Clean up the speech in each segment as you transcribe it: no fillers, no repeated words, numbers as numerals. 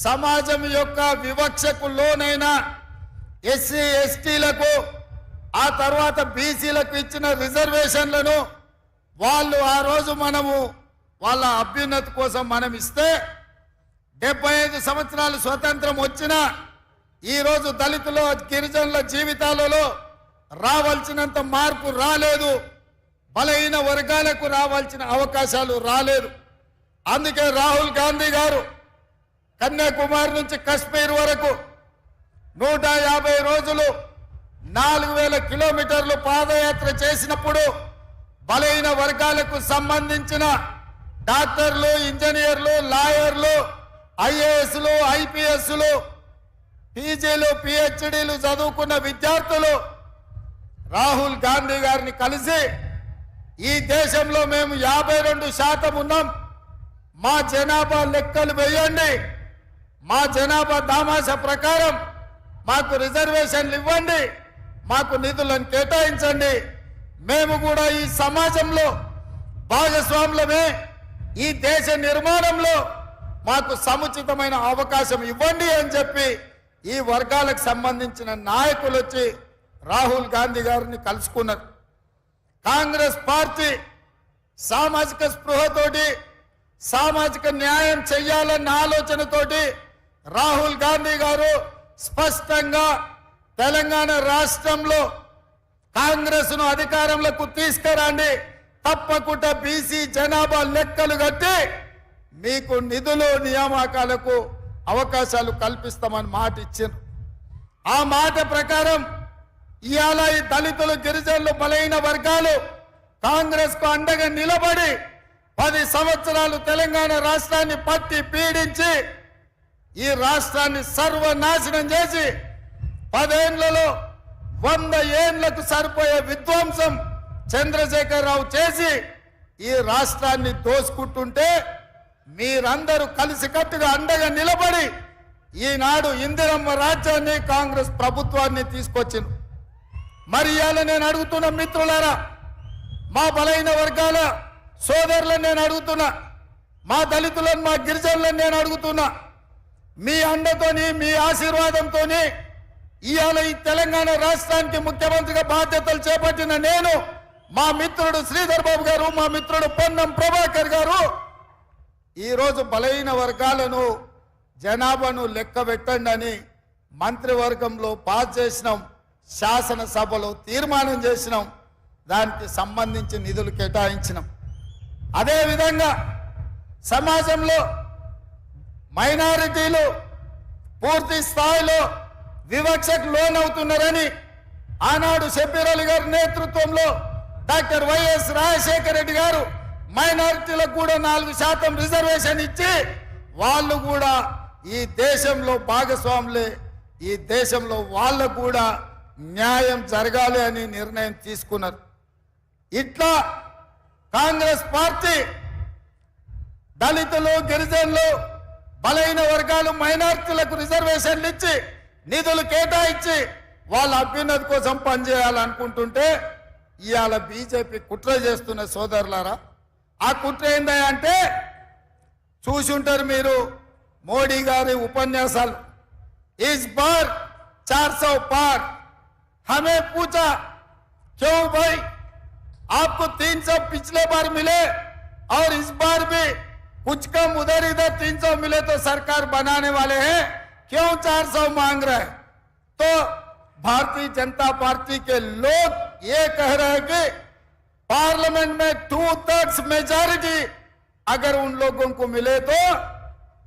సమాజం యొక్క వివక్షకు లోనైన ఎస్సీ ఎస్టీలకు ఆ తర్వాత బీసీలకు ఇచ్చిన రిజర్వేషన్లను వాళ్ళు ఆ రోజు మనము వాళ్ళ అభ్యున్నతి కోసం మనం ఇస్తే 75 సంవత్సరాలు స్వతంత్రం వచ్చినా ఈరోజు దళితుల గిరిజనుల జీవితాలలో రావాల్సినంత మార్పు రాలేదు. బలహీన వర్గాలకు రావాల్సిన అవకాశాలు రాలేదు. అందుకే రాహుల్ గాంధీ గారు కన్యాకుమారి నుంచి కశ్మీర్ వరకు 150 రోజులు 4000 కిలోమీటర్లు పాదయాత్ర చేసినప్పుడు బలహీన వర్గాలకు సంబంధించిన డాక్టర్లు, ఇంజనీర్లు, లాయర్లు, ఐఏఎస్లు, ఐపీఎస్లు, పీజీలు, పిహెచ్డీలు చదువుకున్న విద్యార్థులు రాహుల్ గాంధీ గారిని కలిసి ఈ దేశంలో మేము 52% ఉన్నాం, మా జనాభా లెక్కలు వేయండి, మా జనాభా దామాషా ప్రకారం మాకు రిజర్వేషన్లు ఇవ్వండి, మాకు నిధులను కేటాయించండి, మేము కూడా ఈ సమాజంలో భాగస్వాములమే, ఈ దేశ నిర్మాణంలో మాకు సముచితమైన అవకాశం ఇవ్వండి అని చెప్పి ఈ వర్గాలకు సంబంధించిన నాయకులు వచ్చి రాహుల్ గాంధీ గారిని కలుసుకున్నారు. కాంగ్రెస్ పార్టీ సామాజిక స్పృహతోటి సామాజిక న్యాయం చెయ్యాలన్న ఆలోచనతోటి రాహుల్ గాంధీ గారు స్పష్టంగా తెలంగాణ రాష్ట్రంలో కాంగ్రెస్ ను అధికారంలోకి తీసుకురండి, తప్పకుండా బీసీ జనాభా లెక్కలు కట్టి మీకు నిధులు నియామకాలకు అవకాశాలు కల్పిస్తామని మాట ఇచ్చారు. ఆ మాట ప్రకారం ఇవాళ ఈ దళితులు, గిరిజనులు, బలహీన వర్గాలు కాంగ్రెస్ కు అండగా నిలబడి 10 సంవత్సరాలు తెలంగాణ రాష్ట్రాన్ని పట్టి పీడించి ఈ రాష్ట్రాన్ని సర్వనాశనం చేసి 10 ఏళ్లలో 100 ఏళ్లకు సరిపోయే విధ్వంసం చంద్రశేఖరరావు చేసి ఈ రాష్ట్రాన్ని దోసుకుంటుంటే మీరందరూ కలిసికట్టుగా అండగా నిలబడి ఈనాడు ఇందిరమ్మ రాజ్యాన్ని, కాంగ్రెస్ ప్రభుత్వాన్ని తీసుకొచ్చింది. మరి ఇవాళ నేను అడుగుతున్న మిత్రులారా, మా బలహీన వర్గాల సోదరులను నేను అడుగుతున్నా, మా దళితులను, మా గిరిజనులను నేను అడుగుతున్నా, మీ అండతోని, మీ ఆశీర్వాదంతోని ఇవాళ ఈ తెలంగాణ రాష్ట్రానికి ముఖ్యమంత్రిగా బాధ్యతలు చేపట్టిన నేను, మా మిత్రుడు శ్రీధర్ బాబు గారు, మా మిత్రుడు పొన్నం ప్రభాకర్ గారు ఈరోజు బలహీన వర్గాలను, జనాభాను లెక్క పెట్టండి అని మంత్రివర్గంలో పాస్ చేసినాం, శాసనసభలో తీర్మానం చేసినాం, దానికి సంబంధించి నిధులు కేటాయించినాం. అదేవిధంగా సమాజంలో మైనారిటీలు పూర్తి స్థాయిలో వివక్షకు లోనవుతున్నారని ఆనాడు షబ్బీర్ అలీ గారి నేతృత్వంలో డాక్టర్ వైఎస్ రాజశేఖర రెడ్డి గారు మైనారిటీలకు కూడా 4% రిజర్వేషన్ ఇచ్చి వాళ్ళు కూడా ఈ దేశంలో భాగస్వాములే, ఈ దేశంలో వాళ్ళకు కూడా న్యాయం జరగాలి అని నిర్ణయం తీసుకున్నారు. ఇట్లా కాంగ్రెస్ పార్టీ దళితులు, గిరిజనులు, బలహీన వర్గాలు, మైనారిటీలకు రిజర్వేషన్లు ఇచ్చి నిధులు కేటాయించి వాళ్ళ అభ్యున్నతి కోసం పనిచేయాలనుకుంటుంటే ఇవాళ బీజేపీ కుట్ర చేస్తున్న సోదరులారా, ఆ కుట్ర ఏంటంటే చూసి ఉంటారు మీరు మోడీ గారి ఉపన్యాసాలు. इस बार 400 पार, हमें पूछा क्यों भाई आपको 300 पिछले बार मिले और इस बार भी कुछ कम उधर इधर 300 मिले तो सरकार बनाने वाले हैं, क्यों 400 मांग रहे हैं? तो भारतीय जनता पार्टी के लोग ये कह रहे हैं कि पार्लियामेंट में 2/3 मेजॉरिटी अगर उन लोगों को मिले तो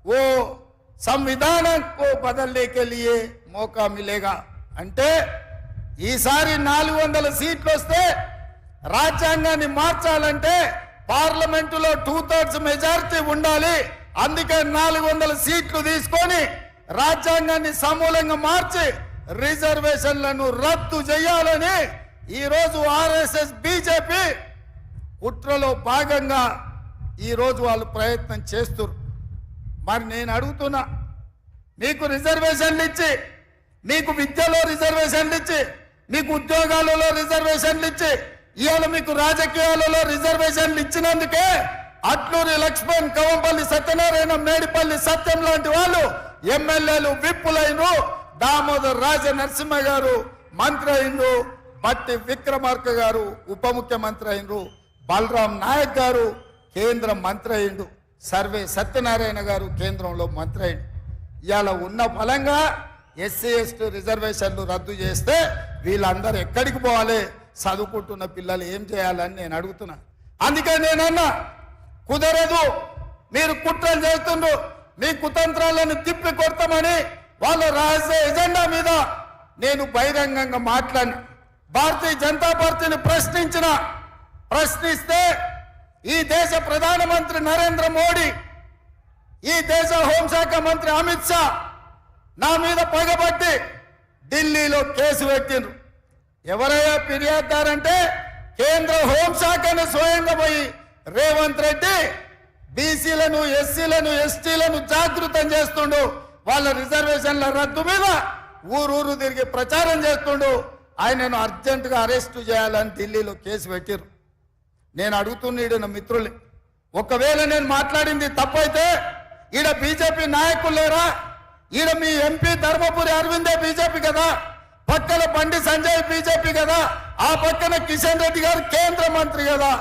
वो संविधान को बदलने के लिए मौका मिलेगा. అంటే ఈసారి 400 సీట్లు వస్తే రాజ్యాంగాన్ని మార్చాలంటే పార్లమెంటులో 2/3 మెజారిటీ ఉండాలి. అందుకే 400 సీట్లు తీసుకొని రాజ్యాంగాన్ని సమూలంగా మార్చి రిజర్వేషన్లను రద్దు చేయాలని ఈ రోజు ఆర్ఎస్ఎస్, బీజేపీ కుట్రలో భాగంగా ఈ రోజు వాళ్ళు ప్రయత్నం చేస్తున్నారు. మరి నేను అడుగుతున్నా, మీకు రిజర్వేషన్లు ఇచ్చి, మీకు విద్యలో రిజర్వేషన్లు ఇచ్చి, మీకు ఉద్యోగాలలో రిజర్వేషన్లు ఇచ్చి, ఇవాళ మీకు రాజకీయాలలో రిజర్వేషన్లు ఇచ్చినందుకే అట్లూరి లక్ష్మణ్, కవంపల్లి సత్యనారాయణ, మేడిపల్లి సత్యం లాంటి వాళ్ళు ఎమ్మెల్యేలు విప్పులైనరు. దామోదర్ రాజ నరసింహ గారు మంత్రి అయినరు. బట్టి విక్రమార్క గారు ఉప ముఖ్యమంత్రి అయినరు. బలరాం నాయక్ గారు కేంద్ర మంత్రి అయిండు. సర్వే సత్యనారాయణ గారు కేంద్రంలో మంత్రి అయిండు. ఇవాళ ఉన్న ఫలంగా ఎస్సీ ఎస్టీ రిజర్వేషన్లు రద్దు చేస్తే వీళ్ళందరూ ఎక్కడికి పోవాలి? చదువుకుంటున్న పిల్లలు ఏం చేయాలని నేను అడుగుతున్నా. అందుకే నేనన్నా కుదరదు, మీరు కుట్రలు చేస్తుండ్రు, మీ కుతంత్రాలను తిప్పి కొడతామని వాళ్ళ రాజే ఎజెండా మీద నేను బహిరంగంగా మాట్లాడిన. భారతీయ జనతా పార్టీని ప్రశ్నిస్తే ఈ దేశ ప్రధానమంత్రి నరేంద్ర మోడీ, ఈ దేశ హోంశాఖ మంత్రి అమిత్ షా నా మీద పగబట్టి ఢిల్లీలో కేసు పెట్టిండ్రు. ఎవరయ్యా ఫిర్యాదుదారంటే కేంద్ర హోంశాఖను స్వయంగా పోయి రేవంత్ రెడ్డి బీసీలను, ఎస్సీలను, ఎస్టీలను జాగృతం చేస్తుండు. వాళ్ళ రిజర్వేషన్ల రద్దు మీద ఊరూరు తిరిగి ప్రచారం చేస్తుండు. ఆయనను అర్జెంటుగా అరెస్టు చేయాలని ఢిల్లీలో కేసు పెట్టిరు. నేను అడుగుతున్న మిత్రుల్ని, ఒకవేళ నేను మాట్లాడింది తప్పైతే ఈడ బీజేపీ నాయకులు లేరా? ఈడ మీ ఎంపీ ధర్మపురి అరవిందే బీజేపీ కదా, పక్కన బండి సంజయ్ బీజేపీ కదా, ఆ పక్కన కిషన్ రెడ్డి గారు కేంద్ర మంత్రి కదా.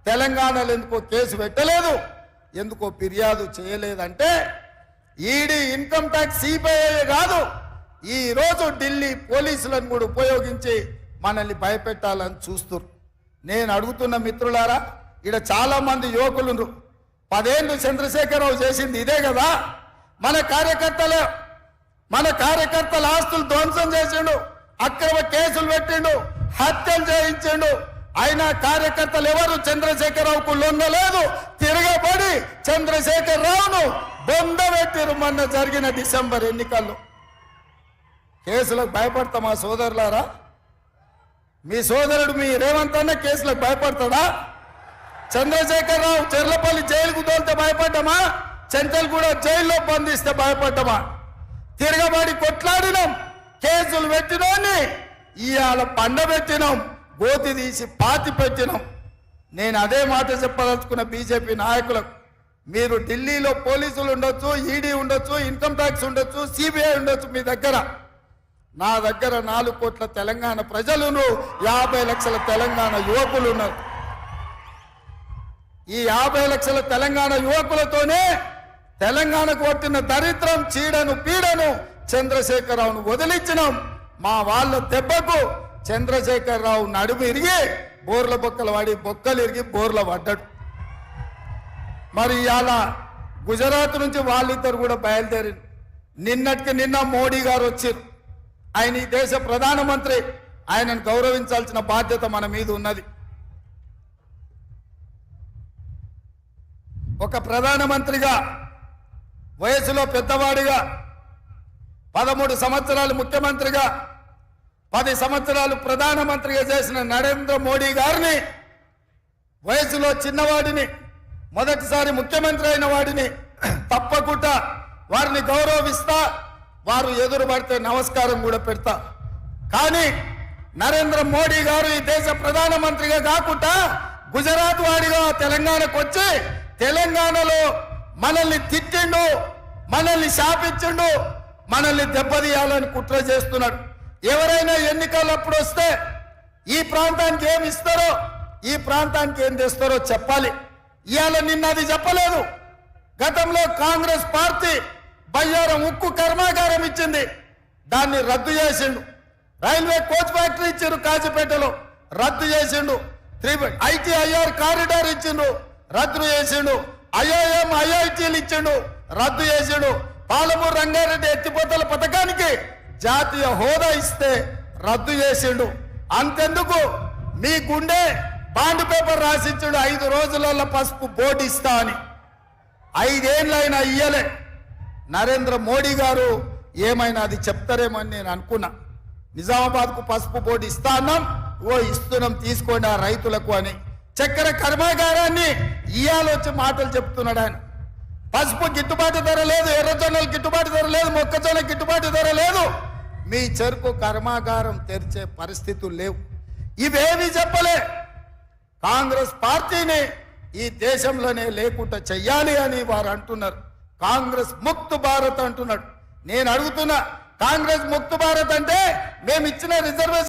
తెలంగాణలో ఎందుకో కేసు పెట్టలేదు, ఎందుకో ఫిర్యాదు చేయలేదంటే ఈడీ, ఇన్కమ్ ట్యాక్స్, సిబిఐ కాదు, ఈ రోజు ఢిల్లీ పోలీసులను కూడా ఉపయోగించి మనల్ని భయపెట్టాలని చూస్తున్నారు. నేను అడుగుతున్న మిత్రులారా, ఈడ చాలా మంది యువకులు 10 ఏళ్ళు చంద్రశేఖరరావు చేసింది ఇదే కదా. మన కార్యకర్తల ఆస్తులు ధ్వంసం చేసిండు, అక్రమ కేసులు పెట్టిండు, హత్యలు చేయించిండు. అయినా కార్యకర్తలు ఎవరు చంద్రశేఖరరావుకు లొంగలేదు. తిరగబడి చంద్రశేఖరరావును బొందబెట్టిరు మొన్న జరిగిన డిసెంబర్ ఎన్నికల్లో. కేసులకు భయపడతామా సోదరులారా? మీ సోదరుడు మీ రేవంత్ అన్న కేసులకు భయపడతాడా? చంద్రశేఖరరావు చెర్లపల్లి జైలుకు తోలితే భయపడ్డామా? చెంచల్గూడ జైల్లో బంధిస్తే భయపడ్డామా? తిరగబడి కొట్లాడినాం, కేసులు పెట్టినోని ఇవాళ పండబెట్టినాం, గోతి తీసి పాతి పెట్టినాం. నేను అదే మాట చెప్పదలుచుకున్న బీజేపీ నాయకులకు, మీరు ఢిల్లీలో పోలీసులు ఉండొచ్చు, ఈడీ ఉండొచ్చు, ఇన్కమ్ ట్యాక్స్ ఉండొచ్చు, సిబిఐ ఉండొచ్చు మీ దగ్గర. నా దగ్గర 4 కోట్ల తెలంగాణ ప్రజలను, 50 లక్షల తెలంగాణ యువకులు ఉన్నారు. ఈ 50 లక్షల తెలంగాణ యువకులతోనే తెలంగాణకు పట్టిన దరిద్రం, చీడను, పీడను చంద్రశేఖరరావును వదిలించినాం. మా వాళ్ళ దెబ్బకు చంద్రశేఖరరావు నడుము ఇరిగి బోర్ల బొక్కలు వాడి బొక్కలు ఇరిగి బోర్ల పడ్డాడు. మరి ఇవాళ గుజరాత్ నుంచి వాళ్ళిద్దరు కూడా బయలుదేరి నిన్నటికి నిన్న మోడీ గారు వచ్చారు. ఆయన ఈ దేశ ప్రధానమంత్రి, ఆయనను గౌరవించాల్సిన బాధ్యత మన మీద ఉన్నది. ఒక ప్రధానమంత్రిగా, వయసులో పెద్దవాడిగా, 13 సంవత్సరాలు ముఖ్యమంత్రిగా, 10 సంవత్సరాలు ప్రధానమంత్రిగా చేసిన నరేంద్ర మోడీ గారిని, వయసులో చిన్నవాడిని, మొదటిసారి ముఖ్యమంత్రి అయిన వాడిని తప్పకుండా వారిని గౌరవిస్తా, వారు ఎదురు పడితే నమస్కారం కూడా పెడతా. కానీ నరేంద్ర మోడీ గారు ఈ దేశ ప్రధానమంత్రిగా కాకుండా గుజరాత్ వాడిగా తెలంగాణకు వచ్చి తెలంగాణలో మనల్ని తిట్టిండు, మనల్ని శాపించిండు, మనల్ని దెబ్బతీయాలని కుట్ర చేస్తున్నాడు. ఎవరైనా ఎన్నికలు అప్పుడు వస్తే ఈ ప్రాంతానికి ఏమి ఇస్తారో, ఈ ప్రాంతానికి ఏం తెస్తారో చెప్పాలి. ఇవాళ నిన్న అది చెప్పలేదు. గతంలో కాంగ్రెస్ పార్టీ బయ్యారం ఉక్కు కర్మాగారం ఇచ్చింది, దాన్ని రద్దు చేసిండు. రైల్వే కోచ్ ఫ్యాక్టరీ ఇచ్చిండు కాజీపేటలో, రద్దు చేసిండు. ITIR కారిడార్ ఇచ్చిండు, రద్దు చేసిండు. IIM IITలు ఇచ్చిండు, రద్దు చేసిండు. పాలమూరు రంగారెడ్డి ఎత్తిపోతల పథకానికి జాతీయ హోదా ఇస్తే రద్దు చేసిండు. అంతెందుకు, మీ గుండె బాండ్ పేపర్ రాసిచ్చిండు, 5 రోజులలో పసుపు బోర్డు ఇస్తా అని. 5 ఏళ్ళైనా ఇయ్యలే. నరేంద్ర మోడీ గారు ఏమైనా అది చెప్తారేమని నేను అనుకున్నా. నిజామాబాద్కు పసుపు బోర్డు ఇస్తా అన్నాం, ఇస్తున్నాం తీసుకోండి ఆ రైతులకు అని. చక్కెర కర్మాగారాన్ని ఇయ్యాలొచ్చి మాటలు చెప్తున్నాడు ఆయన. పసుపు గిట్టుబాటు ధర లేదు, ఎర్రజొన్నలు గిట్టుబాటు ధర లేదు, మొక్కజొన్న గిట్టుబాటు ధర లేదు. మీ చెరుకు కర్మాగారం తెరిచే పరిస్థితులు లేవు. ఇవేమీ చెప్పలే. కాంగ్రెస్ పార్టీని ఈ దేశంలోనే లేకుండా చెయ్యాలి అని వారు అంటున్నారు. కాంగ్రెస్ ముక్త్ భారత్ అంటున్నాడు. నేను అడుగుతున్నా, కాంగ్రెస్ ముక్త్ భారత్ అంటే మేము ఇచ్చిన రిజర్వేషన్